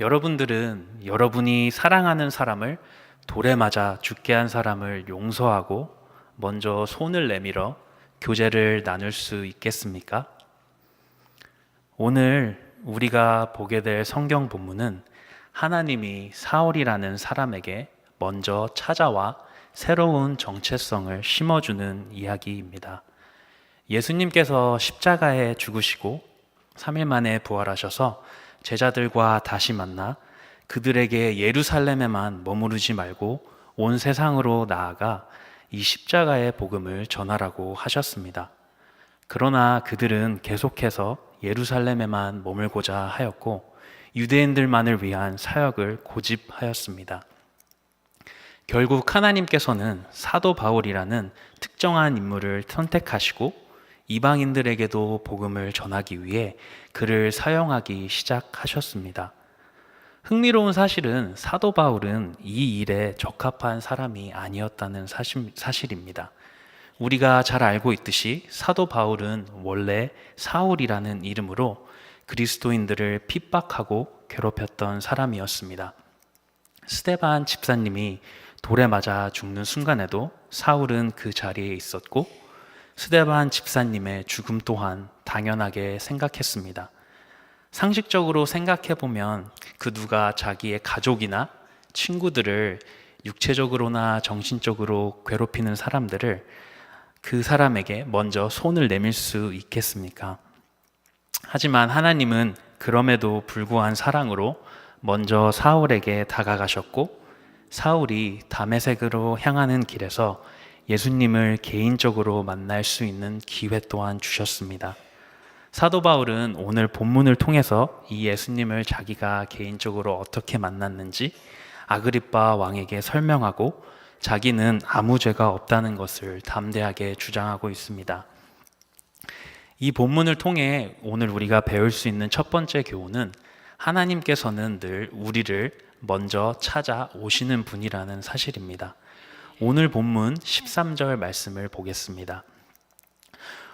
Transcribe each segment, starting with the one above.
여러분들은 여러분이 사랑하는 사람을 돌에 맞아 죽게 한 사람을 용서하고 먼저 손을 내밀어 교제를 나눌 수 있겠습니까? 오늘 우리가 보게 될 성경 본문은 하나님이 사울이라는 사람에게 먼저 찾아와 새로운 정체성을 심어주는 이야기입니다. 예수님께서 십자가에 죽으시고 3일 만에 부활하셔서 제자들과 다시 만나 그들에게 예루살렘에만 머무르지 말고 온 세상으로 나아가 이 십자가의 복음을 전하라고 하셨습니다. 그러나 그들은 계속해서 예루살렘에만 머물고자 하였고 유대인들만을 위한 사역을 고집하였습니다. 결국 하나님께서는 사도 바울이라는 특정한 인물을 선택하시고 이방인들에게도 복음을 전하기 위해 그를 사용하기 시작하셨습니다. 흥미로운 사실은 사도 바울은 이 일에 적합한 사람이 아니었다는 사실입니다. 우리가 잘 알고 있듯이 사도 바울은 원래 사울이라는 이름으로 그리스도인들을 핍박하고 괴롭혔던 사람이었습니다. 스데반 집사님이 돌에 맞아 죽는 순간에도 사울은 그 자리에 있었고 스데반 집사님의 죽음 또한 당연하게 생각했습니다. 상식적으로 생각해보면 그 누가 자기의 가족이나 친구들을 육체적으로나 정신적으로 괴롭히는 사람들을 그 사람에게 먼저 손을 내밀 수 있겠습니까? 하지만 하나님은 그럼에도 불구한 사랑으로 먼저 사울에게 다가가셨고 사울이 다메섹으로 향하는 길에서 예수님을 개인적으로 만날 수 있는 기회 또한 주셨습니다. 사도 바울은 오늘 본문을 통해서 이 예수님을 자기가 개인적으로 어떻게 만났는지 아그리빠 왕에게 설명하고 자기는 아무 죄가 없다는 것을 담대하게 주장하고 있습니다. 이 본문을 통해 오늘 우리가 배울 수 있는 첫 번째 교훈은 하나님께서는 늘 우리를 먼저 찾아오시는 분이라는 사실입니다. 오늘 본문 13절 말씀을 보겠습니다.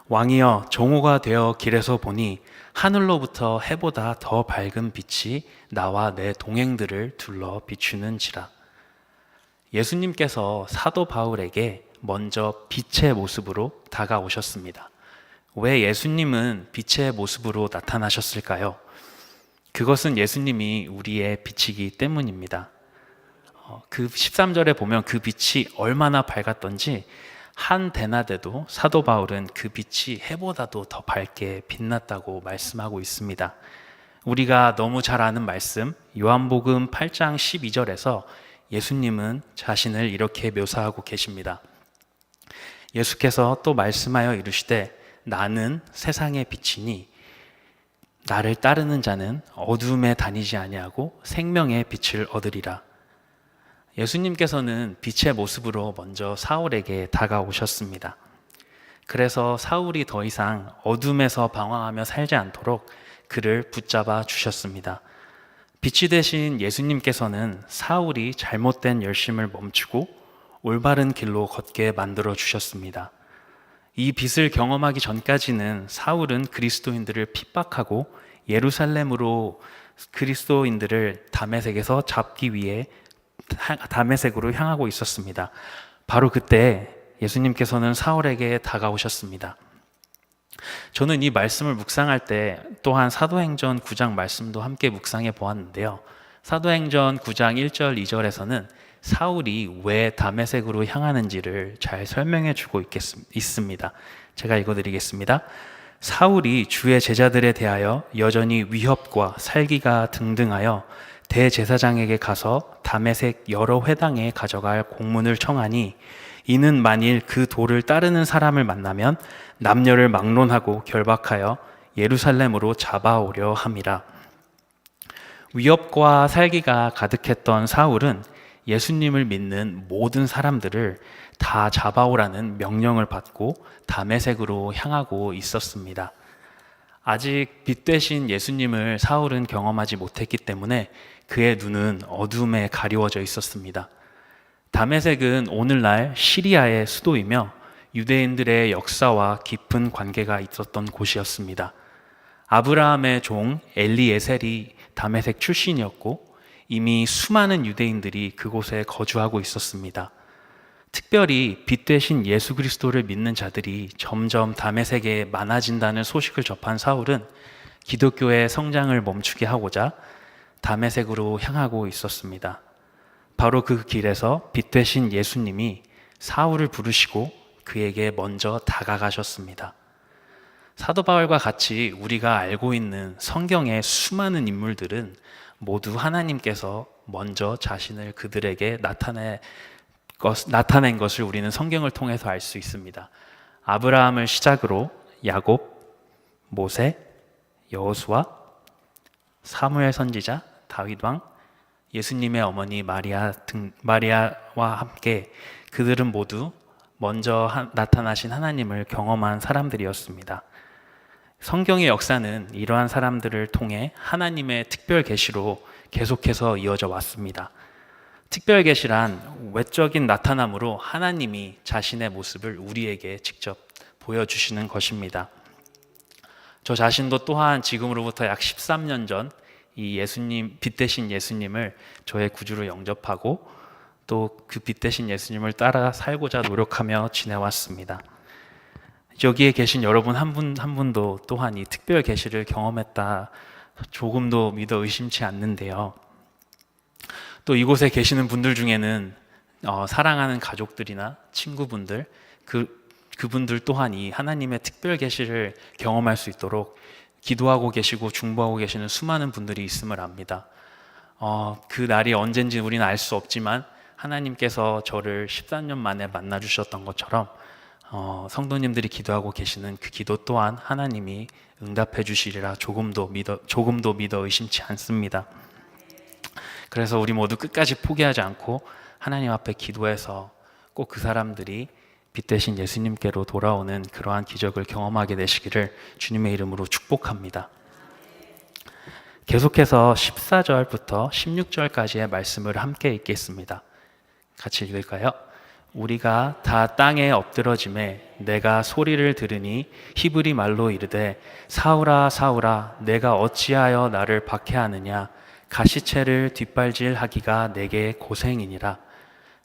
왕이여 정오가 되어 길에서 보니 하늘로부터 해보다 더 밝은 빛이 나와 내 동행들을 둘러 비추는지라. 예수님께서 사도 바울에게 먼저 빛의 모습으로 다가오셨습니다. 왜 예수님은 빛의 모습으로 나타나셨을까요? 그것은 예수님이 우리의 빛이기 때문입니다. 그 13절에 보면 그 빛이 얼마나 밝았던지 한 대낮에도 사도 바울은 그 빛이 해보다도 더 밝게 빛났다고 말씀하고 있습니다. 우리가 너무 잘 아는 말씀 요한복음 8장 12절에서 예수님은 자신을 이렇게 묘사하고 계십니다. 예수께서 또 말씀하여 이르시되 나는 세상의 빛이니 나를 따르는 자는 어두움에 다니지 아니하고 생명의 빛을 얻으리라. 예수님께서는 빛의 모습으로 먼저 사울에게 다가오셨습니다. 그래서 사울이 더 이상 어둠에서 방황하며 살지 않도록 그를 붙잡아 주셨습니다. 빛이 되신 예수님께서는 사울이 잘못된 열심을 멈추고 올바른 길로 걷게 만들어 주셨습니다. 이 빛을 경험하기 전까지는 사울은 그리스도인들을 핍박하고 예루살렘으로 그리스도인들을 다메섹에서 잡기 위해 다메섹으로 향하고 있었습니다. 바로 그때 예수님께서는 사울에게 다가오셨습니다. 저는 이 말씀을 묵상할 때 또한 사도행전 9장 말씀도 함께 묵상해 보았는데요. 사도행전 9장 1절 2절에서는 사울이 왜 다메섹으로 향하는지를 잘 설명해 주고 있습니다. 제가 읽어드리겠습니다. 사울이 주의 제자들에 대하여 여전히 위협과 살기가 등등하여 대제사장에게 가서 다메섹 여러 회당에 가져갈 공문을 청하니 이는 만일 그 도를 따르는 사람을 만나면 남녀를 막론하고 결박하여 예루살렘으로 잡아오려 함이라. 위협과 살기가 가득했던 사울은 예수님을 믿는 모든 사람들을 다 잡아오라는 명령을 받고 다메섹으로 향하고 있었습니다. 아직 빛 되신 예수님을 사울은 경험하지 못했기 때문에 그의 눈은 어둠에 가리워져 있었습니다. 다메섹은 오늘날 시리아의 수도이며 유대인들의 역사와 깊은 관계가 있었던 곳이었습니다. 아브라함의 종 엘리에셀이 다메섹 출신이었고 이미 수많은 유대인들이 그곳에 거주하고 있었습니다. 특별히 빛 되신 예수 그리스도를 믿는 자들이 점점 다메섹에 많아진다는 소식을 접한 사울은 기독교의 성장을 멈추게 하고자 다메섹으로 향하고 있었습니다. 바로 그 길에서 빛 되신 예수님이 사울을 부르시고 그에게 먼저 다가가셨습니다. 사도 바울과 같이 우리가 알고 있는 성경의 수많은 인물들은 모두 하나님께서 먼저 자신을 그들에게 나타낸 것을 우리는 성경을 통해서 알 수 있습니다. 아브라함을 시작으로 야곱, 모세, 여호수아, 사무엘 선지자, 다윗 왕, 예수님의 어머니 마리아와 함께 그들은 모두 먼저 나타나신 하나님을 경험한 사람들이었습니다. 성경의 역사는 이러한 사람들을 통해 하나님의 특별 계시로 계속해서 이어져 왔습니다. 특별 계시란 외적인 나타남으로 하나님이 자신의 모습을 우리에게 직접 보여주시는 것입니다. 저 자신도 또한 지금으로부터 약 13년 전 이 예수님, 빛 되신 예수님을 저의 구주로 영접하고 또 그 빛 되신 예수님을 따라 살고자 노력하며 지내왔습니다. 여기에 계신 여러분 한 분도 또한 이 특별 계시를 경험했다 조금도 믿어 의심치 않는데요. 또 이곳에 계시는 분들 중에는 사랑하는 가족들이나 친구분들 그분들 또한 이 하나님의 특별 계시를 경험할 수 있도록 기도하고 계시고 중보하고 계시는 수많은 분들이 있음을 압니다. 그 날이 언젠지 우리는 알 수 없지만 하나님께서 저를 13년 만에 만나 주셨던 것처럼 성도님들이 기도하고 계시는 그 기도 또한 하나님이 응답해 주시리라 조금도 믿어 의심치 않습니다. 그래서 우리 모두 끝까지 포기하지 않고 하나님 앞에 기도해서 꼭 그 사람들이 빛 되신 예수님께로 돌아오는 그러한 기적을 경험하게 되시기를 주님의 이름으로 축복합니다. 계속해서 14절부터 16절까지의 말씀을 함께 읽겠습니다. 같이 읽을까요? 우리가 다 땅에 엎드러짐에 내가 소리를 들으니 히브리 말로 이르되 사울아 사울아 내가 어찌하여 나를 박해하느냐 가시채를 뒷발질하기가 내게 고생이니라.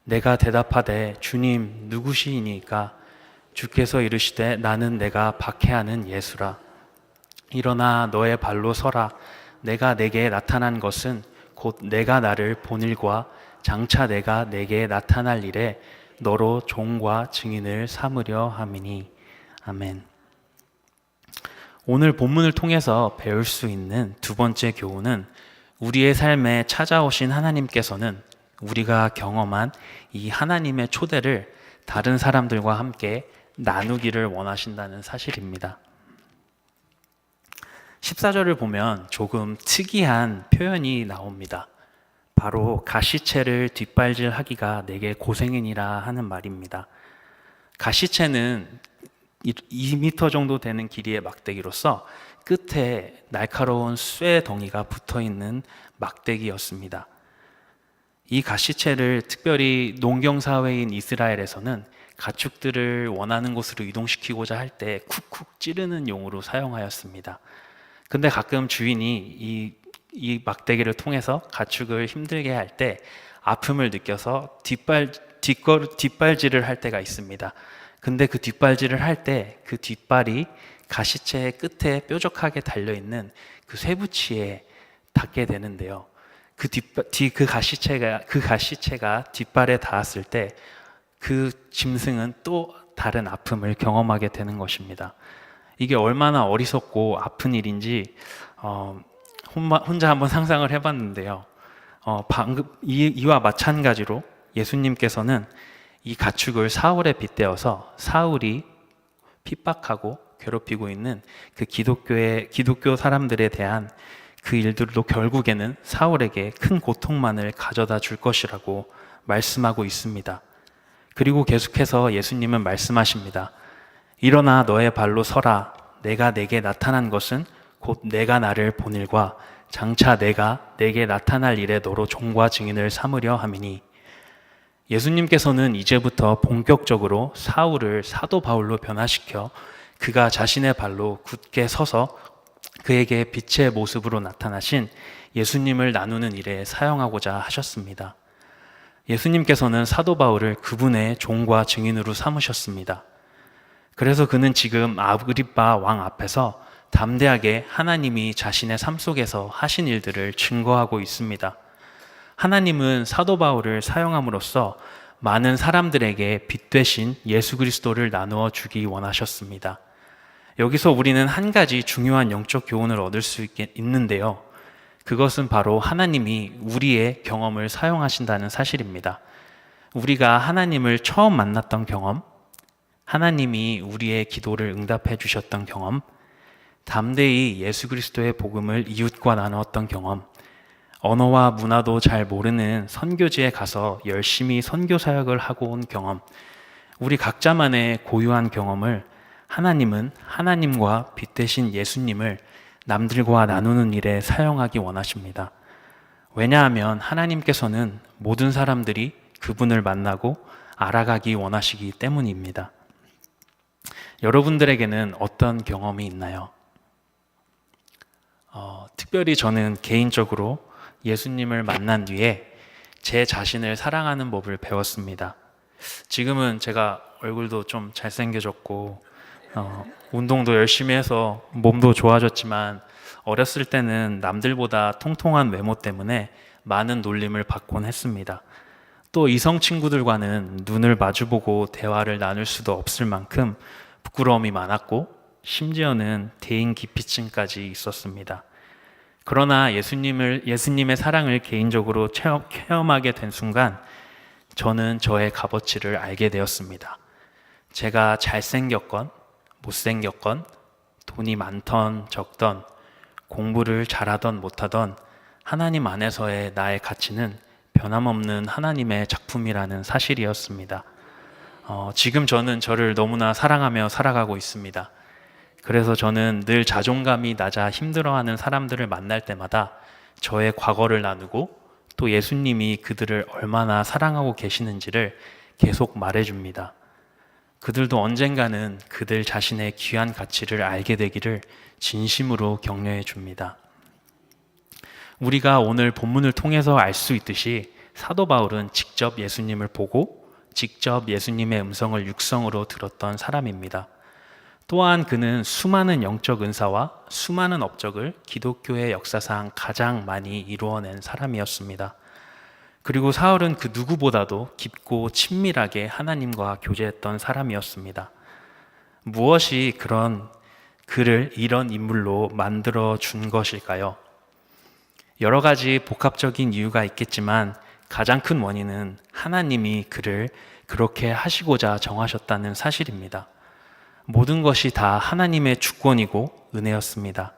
내가 대답하되 주님 누구시이니까 주께서 이르시되 나는 내가 박해하는 예수라. 일어나 너의 발로 서라. 내가 내게 나타난 것은 곧 내가 나를 본 일과 장차 내가 내게 나타날 일에 너로 종과 증인을 삼으려 함이니. 아멘. 오늘 본문을 통해서 배울 수 있는 두 번째 교훈은 우리의 삶에 찾아오신 하나님께서는 우리가 경험한 이 하나님의 초대를 다른 사람들과 함께 나누기를 원하신다는 사실입니다. 14절을 보면 조금 특이한 표현이 나옵니다. 바로 가시채를 뒷발질하기가 내게 고생이니라 하는 말입니다. 가시채는 2m 정도 되는 길이의 막대기로서 끝에 날카로운 쇠 덩이가 붙어있는 막대기였습니다. 이 가시채를 특별히 농경사회인 이스라엘에서는 가축들을 원하는 곳으로 이동시키고자 할 때 쿡쿡 찌르는 용으로 사용하였습니다. 근데 가끔 주인이 이 막대기를 통해서 가축을 힘들게 할 때 아픔을 느껴서 뒷발질을 할 때가 있습니다. 근데 그 뒷발질을 할 때 그 뒷발이 가시채의 끝에 뾰족하게 달려있는 그 쇠붙이에 닿게 되는데요. 그 가시채가 뒷발에 닿았을 때 그 짐승은 또 다른 아픔을 경험하게 되는 것입니다. 이게 얼마나 어리석고 아픈 일인지 혼자 한번 상상을 해봤는데요. 방금 이와 마찬가지로 예수님께서는 이 가축을 사울에 빗대어서 사울이 핍박하고 괴롭히고 있는 그 기독교 사람들에 대한 그 일들도 결국에는 사울에게 큰 고통만을 가져다 줄 것이라고 말씀하고 있습니다. 그리고 계속해서 예수님은 말씀하십니다. 일어나 너의 발로 서라. 내가 내게 나타난 것은 곧 내가 나를 본 일과 장차 내가 내게 나타날 일에 너로 종과 증인을 삼으려 함이니. 예수님께서는 이제부터 본격적으로 사울을 사도 바울로 변화시켜 그가 자신의 발로 굳게 서서 그에게 빛의 모습으로 나타나신 예수님을 나누는 일에 사용하고자 하셨습니다. 예수님께서는 사도 바울을 그분의 종과 증인으로 삼으셨습니다. 그래서 그는 지금 아그리빠 왕 앞에서 담대하게 하나님이 자신의 삶 속에서 하신 일들을 증거하고 있습니다. 하나님은 사도 바울을 사용함으로써 많은 사람들에게 빛 되신 예수 그리스도를 나누어 주기 원하셨습니다. 여기서 우리는 한 가지 중요한 영적 교훈을 얻을 수 있는데요. 그것은 바로 하나님이 우리의 경험을 사용하신다는 사실입니다. 우리가 하나님을 처음 만났던 경험, 하나님이 우리의 기도를 응답해 주셨던 경험, 담대히 예수 그리스도의 복음을 이웃과 나누었던 경험, 언어와 문화도 잘 모르는 선교지에 가서 열심히 선교 사역을 하고 온 경험, 우리 각자만의 고유한 경험을 하나님은 하나님과 빛 되신 예수님을 남들과 나누는 일에 사용하기 원하십니다. 왜냐하면 하나님께서는 모든 사람들이 그분을 만나고 알아가기 원하시기 때문입니다. 여러분들에게는 어떤 경험이 있나요? 특별히 저는 개인적으로 예수님을 만난 뒤에 제 자신을 사랑하는 법을 배웠습니다. 지금은 제가 얼굴도 좀 잘생겨졌고 운동도 열심히 해서 몸도 좋아졌지만 어렸을 때는 남들보다 통통한 외모 때문에 많은 놀림을 받곤 했습니다. 또 이성 친구들과는 눈을 마주보고 대화를 나눌 수도 없을 만큼 부끄러움이 많았고 심지어는 대인기피증까지 있었습니다. 그러나 예수님의 사랑을 개인적으로 체험하게 된 순간 저는 저의 값어치를 알게 되었습니다. 제가 잘생겼건 못생겼건 돈이 많던 적던 공부를 잘하던 못하던 하나님 안에서의 나의 가치는 변함없는 하나님의 작품이라는 사실이었습니다. 지금 저는 저를 너무나 사랑하며 살아가고 있습니다. 그래서 저는 늘 자존감이 낮아 힘들어하는 사람들을 만날 때마다 저의 과거를 나누고 또 예수님이 그들을 얼마나 사랑하고 계시는지를 계속 말해줍니다. 그들도 언젠가는 그들 자신의 귀한 가치를 알게 되기를 진심으로 격려해 줍니다. 우리가 오늘 본문을 통해서 알 수 있듯이 사도 바울은 직접 예수님을 보고 직접 예수님의 음성을 육성으로 들었던 사람입니다. 또한 그는 수많은 영적 은사와 수많은 업적을 기독교의 역사상 가장 많이 이루어낸 사람이었습니다. 그리고 사울은 그 누구보다도 깊고 친밀하게 하나님과 교제했던 사람이었습니다. 무엇이 그를 이런 인물로 만들어 준 것일까요? 여러 가지 복합적인 이유가 있겠지만 가장 큰 원인은 하나님이 그를 그렇게 하시고자 정하셨다는 사실입니다. 모든 것이 다 하나님의 주권이고 은혜였습니다.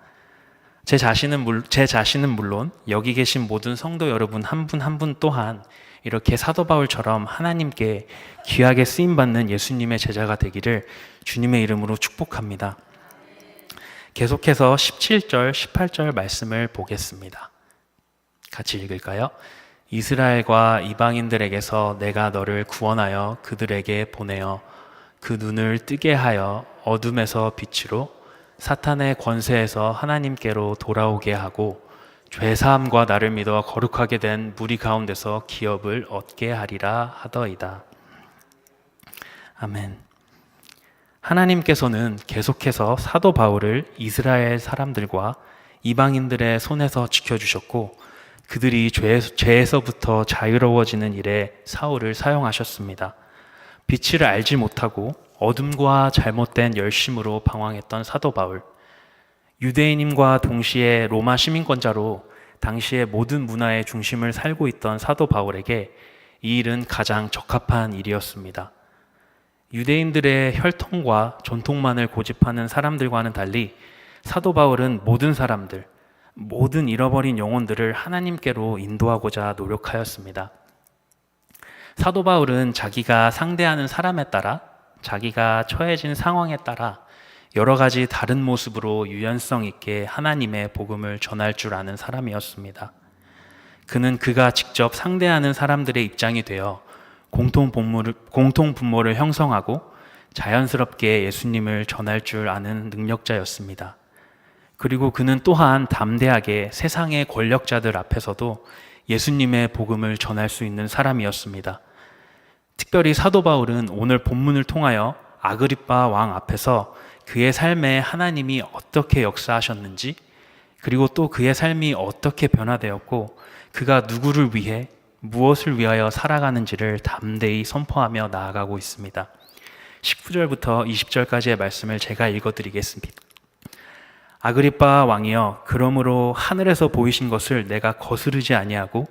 제 자신은 물론 여기 계신 모든 성도 여러분 한 분 한 분 또한 이렇게 사도 바울처럼 하나님께 귀하게 쓰임받는 예수님의 제자가 되기를 주님의 이름으로 축복합니다. 계속해서 17절, 18절 말씀을 보겠습니다. 같이 읽을까요? 이스라엘과 이방인들에게서 내가 너를 구원하여 그들에게 보내어 그 눈을 뜨게 하여 어둠에서 빛으로 사탄의 권세에서 하나님께로 돌아오게 하고 죄사함과 나를 믿어 거룩하게 된 무리 가운데서 기업을 얻게 하리라 하더이다. 아멘. 하나님께서는 계속해서 사도 바울을 이스라엘 사람들과 이방인들의 손에서 지켜주셨고 그들이 죄에서부터 자유로워지는 일에 사울을 사용하셨습니다. 빛을 알지 못하고 어둠과 잘못된 열심으로 방황했던 사도 바울, 유대인임과 동시에 로마 시민권자로 당시의 모든 문화의 중심을 살고 있던 사도 바울에게 이 일은 가장 적합한 일이었습니다. 유대인들의 혈통과 전통만을 고집하는 사람들과는 달리 사도 바울은 모든 사람들, 모든 잃어버린 영혼들을 하나님께로 인도하고자 노력하였습니다. 사도 바울은 자기가 상대하는 사람에 따라, 자기가 처해진 상황에 따라 여러 가지 다른 모습으로 유연성 있게 하나님의 복음을 전할 줄 아는 사람이었습니다. 그는 그가 직접 상대하는 사람들의 입장이 되어 공통 분모를 형성하고 자연스럽게 예수님을 전할 줄 아는 능력자였습니다. 그리고 그는 또한 담대하게 세상의 권력자들 앞에서도 예수님의 복음을 전할 수 있는 사람이었습니다. 특별히 사도 바울은 오늘 본문을 통하여 아그리빠 왕 앞에서 그의 삶에 하나님이 어떻게 역사하셨는지, 그리고 또 그의 삶이 어떻게 변화되었고 그가 누구를 위해 무엇을 위하여 살아가는지를 담대히 선포하며 나아가고 있습니다. 19절부터 20절까지의 말씀을 제가 읽어드리겠습니다. 아그리빠 왕이여, 그러므로 하늘에서 보이신 것을 내가 거스르지 아니하고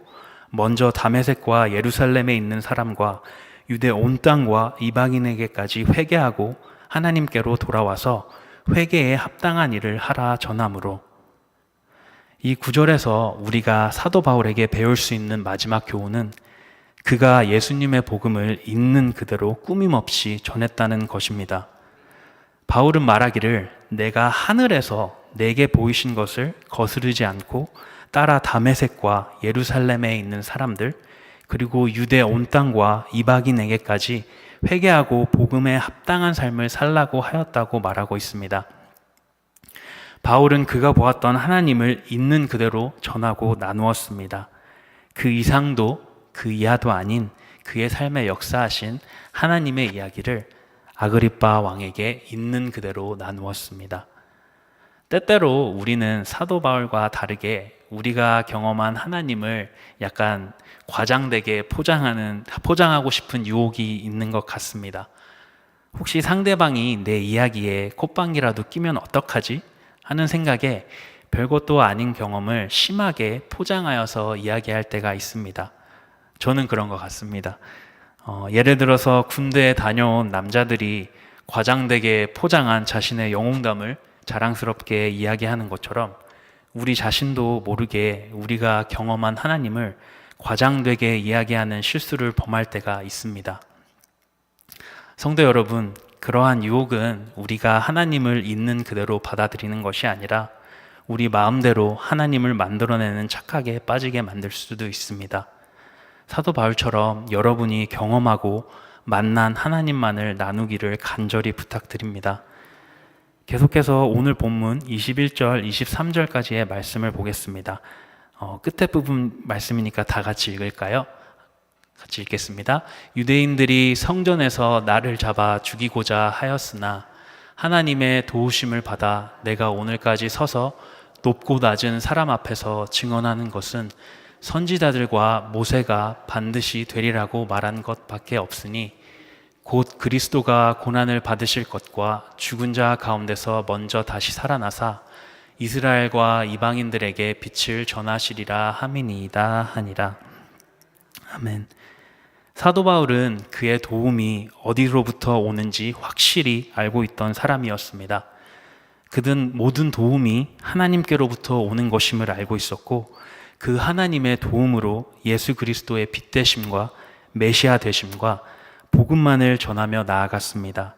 먼저 다메섹과 예루살렘에 있는 사람과 유대 온 땅과 이방인에게까지 회개하고 하나님께로 돌아와서 회개에 합당한 일을 하라 전함으로. 이 구절에서 우리가 사도 바울에게 배울 수 있는 마지막 교훈은 그가 예수님의 복음을 있는 그대로 꾸밈없이 전했다는 것입니다. 바울은 말하기를 내가 하늘에서 내게 보이신 것을 거스르지 않고 따라 다메섹과 예루살렘에 있는 사람들, 그리고 유대 온 땅과 이방인에게까지 회개하고 복음에 합당한 삶을 살라고 하였다고 말하고 있습니다. 바울은 그가 보았던 하나님을 있는 그대로 전하고 나누었습니다. 그 이상도 그 이하도 아닌 그의 삶에 역사하신 하나님의 이야기를 아그리빠 왕에게 있는 그대로 나누었습니다. 때때로 우리는 사도 바울과 다르게 우리가 경험한 하나님을 약간 과장되게 포장하고 싶은 유혹이 있는 것 같습니다. 혹시 상대방이 내 이야기에 콧방귀라도 끼면 어떡하지? 하는 생각에 별것도 아닌 경험을 심하게 포장하여서 이야기할 때가 있습니다. 저는 그런 것 같습니다. 예를 들어서 군대에 다녀온 남자들이 과장되게 포장한 자신의 영웅담을 자랑스럽게 이야기하는 것처럼 우리 자신도 모르게 우리가 경험한 하나님을 과장되게 이야기하는 실수를 범할 때가 있습니다. 성도 여러분, 그러한 유혹은 우리가 하나님을 있는 그대로 받아들이는 것이 아니라 우리 마음대로 하나님을 만들어내는 착각에 빠지게 만들 수도 있습니다. 사도 바울처럼 여러분이 경험하고 만난 하나님만을 나누기를 간절히 부탁드립니다. 계속해서 오늘 본문 21절, 23절까지의 말씀을 보겠습니다. 끝에 부분 말씀이니까 다 같이 읽을까요? 같이 읽겠습니다. 유대인들이 성전에서 나를 잡아 죽이고자 하였으나 하나님의 도우심을 받아 내가 오늘까지 서서 높고 낮은 사람 앞에서 증언하는 것은 선지자들과 모세가 반드시 되리라고 말한 것밖에 없으니 곧 그리스도가 고난을 받으실 것과 죽은 자 가운데서 먼저 다시 살아나사 이스라엘과 이방인들에게 빛을 전하시리라 함이니이다 하니라. 아멘. 사도 바울은 그의 도움이 어디로부터 오는지 확실히 알고 있던 사람이었습니다. 그는 모든 도움이 하나님께로부터 오는 것임을 알고 있었고 그 하나님의 도움으로 예수 그리스도의 빛되심과 메시아 되심과 복음만을 전하며 나아갔습니다.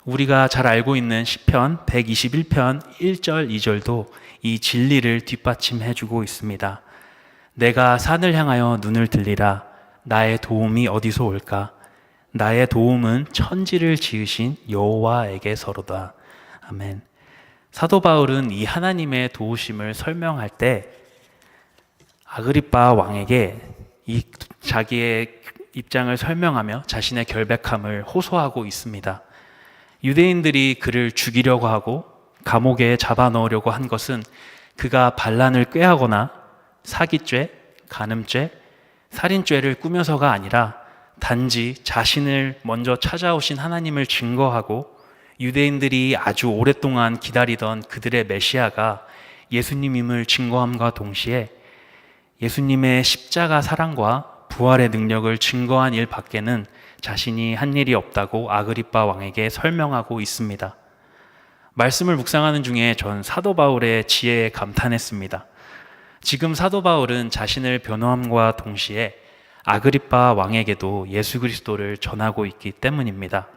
우리가 잘 알고 있는 시편 121편 1절 2절도 이 진리를 뒷받침해 주고 있습니다. 내가 산을 향하여 눈을 들리라. 나의 도움이 어디서 올까? 나의 도움은 천지를 지으신 여호와에게서로다. 아멘. 사도 바울은 이 하나님의 도우심을 설명할 때 아그리빠 왕에게 이 자기의 입장을 설명하며 자신의 결백함을 호소하고 있습니다. 유대인들이 그를 죽이려고 하고 감옥에 잡아넣으려고 한 것은 그가 반란을 꾀하거나 사기죄, 간음죄, 살인죄를 꾸며서가 아니라 단지 자신을 먼저 찾아오신 하나님을 증거하고 유대인들이 아주 오랫동안 기다리던 그들의 메시아가 예수님임을 증거함과 동시에 예수님의 십자가 사랑과 부활의 능력을 증거한 일 밖에는 자신이 한 일이 없다고 아그리빠 왕에게 설명하고 있습니다. 말씀을 묵상하는 중에 전 사도 바울의 지혜에 감탄했습니다. 지금 사도 바울은 자신을 변호함과 동시에 아그리빠 왕에게도 예수 그리스도를 전하고 있기 때문입니다.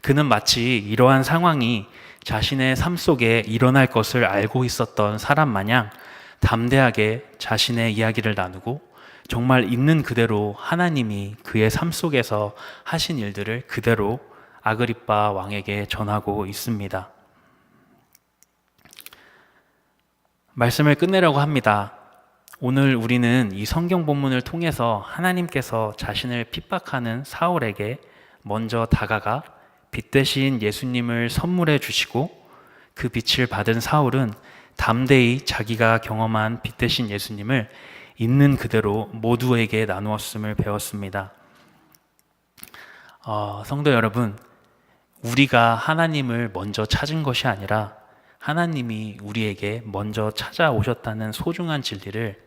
그는 마치 이러한 상황이 자신의 삶 속에 일어날 것을 알고 있었던 사람 마냥 담대하게 자신의 이야기를 나누고 정말 있는 그대로 하나님이 그의 삶 속에서 하신 일들을 그대로 아그리빠 왕에게 전하고 있습니다. 말씀을 끝내려고 합니다. 오늘 우리는 이 성경 본문을 통해서 하나님께서 자신을 핍박하는 사울에게 먼저 다가가 빛 대신 예수님을 선물해 주시고 그 빛을 받은 사울은 담대히 자기가 경험한 빛 대신 예수님을 있는 그대로 모두에게 나누었음을 배웠습니다. 성도 여러분, 우리가 하나님을 먼저 찾은 것이 아니라 하나님이 우리에게 먼저 찾아오셨다는 소중한 진리를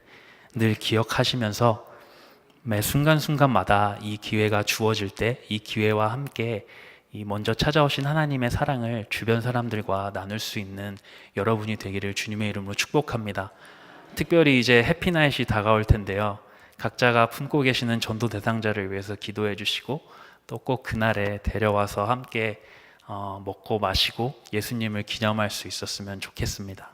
늘 기억하시면서 매 순간순간마다 이 기회가 주어질 때 이 기회와 함께 이 먼저 찾아오신 하나님의 사랑을 주변 사람들과 나눌 수 있는 여러분이 되기를 주님의 이름으로 축복합니다. 특별히 이제 해피나잇이 다가올 텐데요. 각자가 품고 계시는 전도 대상자를 위해서 기도해 주시고 또 꼭 그날에 데려와서 함께 먹고 마시고 예수님을 기념할 수 있었으면 좋겠습니다.